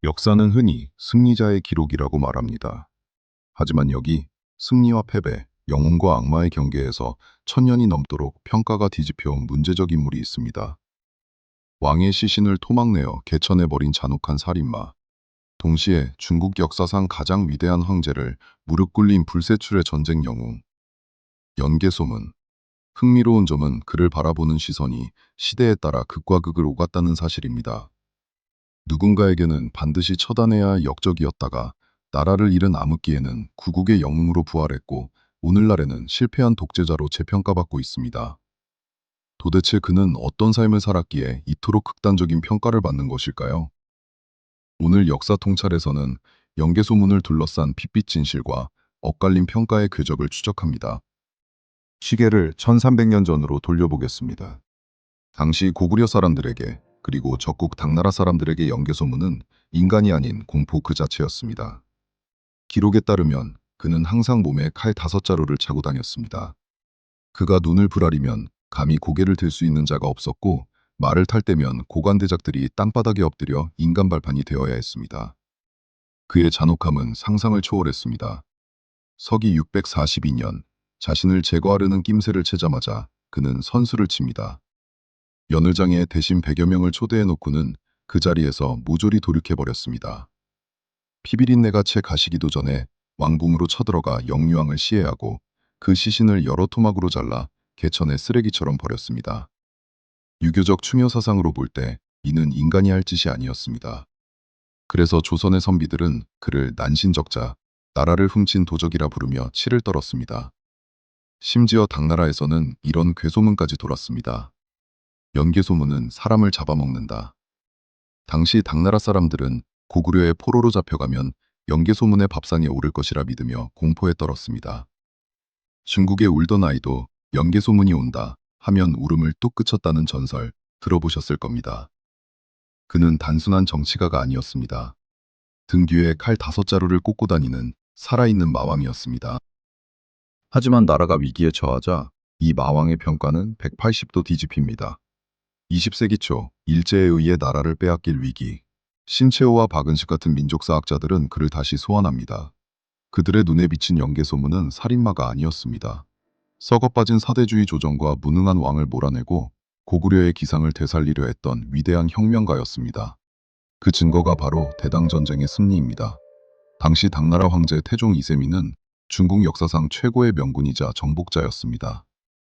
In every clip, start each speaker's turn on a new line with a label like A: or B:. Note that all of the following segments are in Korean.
A: 역사는 흔히 승리자의 기록이라고 말합니다. 하지만 여기 승리와 패배, 영웅과 악마의 경계에서 천년이 넘도록 평가가 뒤집혀온 문제적 인물이 있습니다. 왕의 시신을 토막내어 개천해버린 잔혹한 살인마, 동시에 중국 역사상 가장 위대한 황제를 무릎 꿇린 불세출의 전쟁 영웅, 연개소문. 흥미로운 점은 그를 바라보는 시선이 시대에 따라 극과 극을 오갔다는 사실입니다. 누군가에게는 반드시 처단해야 할 역적이었다가 나라를 잃은 암흑기에는 구국의 영웅으로 부활했고 오늘날에는 실패한 독재자로 재평가받고 있습니다. 도대체 그는 어떤 삶을 살았기에 이토록 극단적인 평가를 받는 것일까요? 오늘 역사 통찰에서는 연개소문을 둘러싼 핏빛 진실과 엇갈린 평가의 궤적을 추적합니다. 시계를 1300년 전으로 돌려보겠습니다. 당시 고구려 사람들에게 그리고 적국 당나라 사람들에게 연개소문은 인간이 아닌 공포 그 자체였습니다. 기록에 따르면 그는 항상 몸에 칼 5자루를 차고 다녔습니다. 그가 눈을 부라리면 감히 고개를 들 수 있는 자가 없었고 말을 탈 때면 고관대작들이 땅바닥에 엎드려 인간 발판이 되어야 했습니다. 그의 잔혹함은 상상을 초월했습니다. 서기 642년 자신을 제거하려는 낌새를 채자마자 그는 선수를 칩니다. 연을장에 대신 100여 명을 초대해 놓고는 그 자리에서 모조리 돌이켜버렸습니다. 피비린내가 채 가시기도 전에 왕궁으로 쳐들어가 영유왕을 시해하고 그 시신을 여러 토막으로 잘라 개천에 쓰레기처럼 버렸습니다. 유교적 추묘 사상으로 볼 때 이는 인간이 할 짓이 아니었습니다. 그래서 조선의 선비들은 그를 난신적자, 나라를 훔친 도적이라 부르며 치를 떨었습니다. 심지어 당나라에서는 이런 괴소문까지 돌았습니다. 연개소문은 사람을 잡아먹는다. 당시 당나라 사람들은 고구려의 포로로 잡혀가면 연개소문의 밥상에 오를 것이라 믿으며 공포에 떨었습니다. 중국의 울던 아이도 연개소문이 온다 하면 울음을 뚝 그쳤다는 전설 들어보셨을 겁니다. 그는 단순한 정치가가 아니었습니다. 등 뒤에 칼 5자루를 꽂고 다니는 살아있는 마왕이었습니다. 하지만 나라가 위기에 처하자 이 마왕의 평가는 180도 뒤집힙니다. 20세기 초 일제에 의해 나라를 빼앗길 위기. 신채호와 박은식 같은 민족사학자들은 그를 다시 소환합니다. 그들의 눈에 비친 연개소문은 살인마가 아니었습니다. 썩어빠진 사대주의 조정과 무능한 왕을 몰아내고 고구려의 기상을 되살리려 했던 위대한 혁명가였습니다. 그 증거가 바로 대당전쟁의 승리입니다. 당시 당나라 황제 태종 이세민은 중국 역사상 최고의 명군이자 정복자였습니다.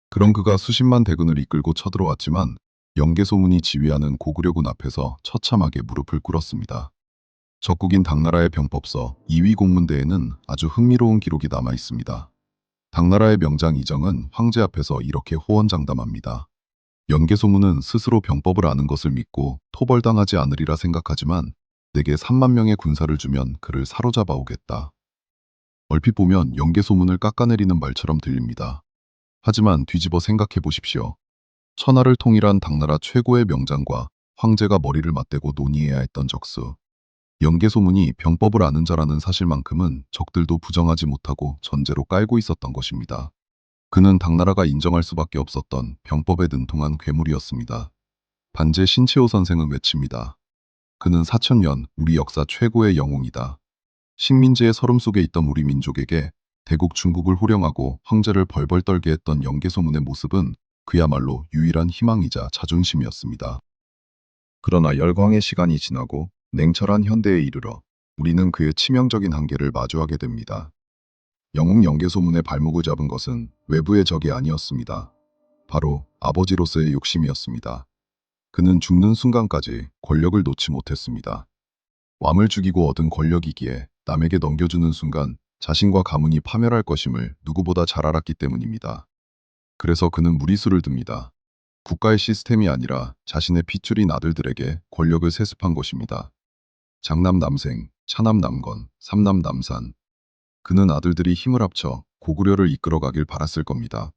A: 그런 그가 수십만 대군을 이끌고 쳐들어왔지만 연개소문이 지휘하는 고구려군 앞에서 처참하게 무릎을 꿇었습니다. 적국인 당나라의 병법서 2위 공문대에는 아주 흥미로운 기록이 남아 있습니다. 당나라의 명장 이정은 황제 앞에서 이렇게 호언장담합니다. 연개소문은 스스로 병법을 아는 것을 믿고 토벌당하지 않으리라 생각하지만 내게 3만 명의 군사를 주면 그를 사로잡아 오겠다. 얼핏 보면 연개소문을 깎아내리는 말처럼 들립니다. 하지만 뒤집어 생각해 보십시오. 천하를 통일한 당나라 최고의 명장과 황제가 머리를 맞대고 논의해야 했던 적수. 연개소문이 병법을 아는 자라는 사실만큼은 적들도 부정하지 못하고 전제로 깔고 있었던 것입니다. 그는 당나라가 인정할 수밖에 없었던 병법에 능통한 괴물이었습니다. 반제 신채호 선생은 외칩니다. 그는 4천년 우리 역사 최고의 영웅이다. 식민지의 서름 속에 있던 우리 민족에게 대국 중국을 호령하고 황제를 벌벌 떨게 했던 연개소문의 모습은 그야말로 유일한 희망이자 자존심이었습니다. 그러나 열광의 시간이 지나고 냉철한 현대에 이르러 우리는 그의 치명적인 한계를 마주하게 됩니다. 영웅 연개소문의 발목을 잡은 것은 외부의 적이 아니었습니다. 바로 아버지로서의 욕심이었습니다. 그는 죽는 순간까지 권력을 놓지 못했습니다. 왕을 죽이고 얻은 권력이기에 남에게 넘겨주는 순간 자신과 가문이 파멸할 것임을 누구보다 잘 알았기 때문입니다. 그래서 그는 무리수를 둡니다. 국가의 시스템이 아니라 자신의 핏줄인 아들들에게 권력을 세습한 것입니다. 장남 남생, 차남 남건, 삼남 남산. 그는 아들들이 힘을 합쳐 고구려를 이끌어가길 바랐을 겁니다.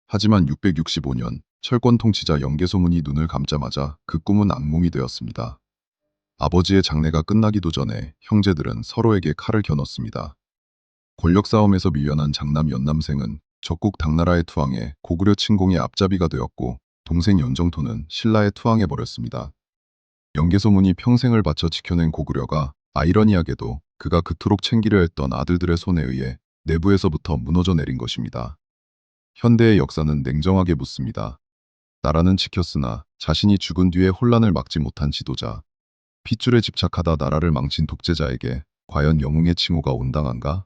A: 하지만 665년 철권 통치자 연개소문이 눈을 감자마자 그 꿈은 악몽이 되었습니다. 아버지의 장례가 끝나기도 전에 형제들은 서로에게 칼을 겨눴습니다. 권력 싸움에서 밀려난 장남 연남생은 적국 당나라의 투항에 고구려 침공의 앞잡이가 되었고 동생 연정토는 신라에 투항해버렸습니다. 연개소문이 평생을 바쳐 지켜낸 고구려가 아이러니하게도 그가 그토록 챙기려 했던 아들들의 손에 의해 내부에서부터 무너져 내린 것입니다. 현대의 역사는 냉정하게 묻습니다. 나라는 지켰으나 자신이 죽은 뒤에 혼란을 막지 못한 지도자, 핏줄에 집착하다 나라를 망친 독재자에게 과연 영웅의 칭호가 온당한가?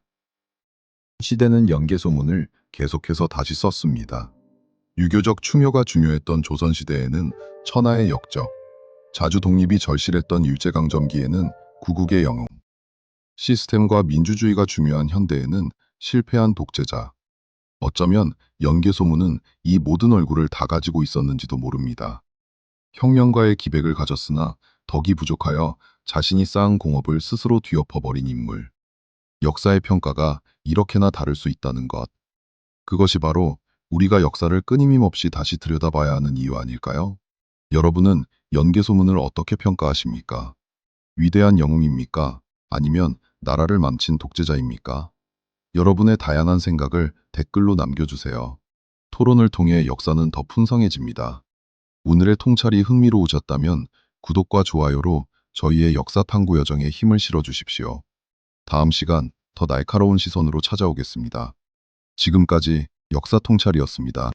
A: 시대는 연개소문을 계속해서 다시 썼습니다. 유교적 충효가 중요했던 조선시대에는 천하의 역적, 자주 독립이 절실했던 일제강점기에는 구국의 영웅, 시스템과 민주주의가 중요한 현대에는 실패한 독재자. 어쩌면 연개소문은 이 모든 얼굴을 다 가지고 있었는지도 모릅니다. 혁명가의 기백을 가졌으나 덕이 부족하여 자신이 쌓은 공업을 스스로 뒤엎어버린 인물. 역사의 평가가 이렇게나 다를 수 있다는 것. 그것이 바로 우리가 역사를 끊임없이 다시 들여다봐야 하는 이유 아닐까요? 여러분은 연개소문을 어떻게 평가하십니까? 위대한 영웅입니까? 아니면 나라를 망친 독재자입니까? 여러분의 다양한 생각을 댓글로 남겨주세요. 토론을 통해 역사는 더 풍성해집니다. 오늘의 통찰이 흥미로우셨다면 구독과 좋아요로 저희의 역사 탐구 여정에 힘을 실어주십시오. 다음 시간 더 날카로운 시선으로 찾아오겠습니다. 지금까지 역사 통찰이었습니다.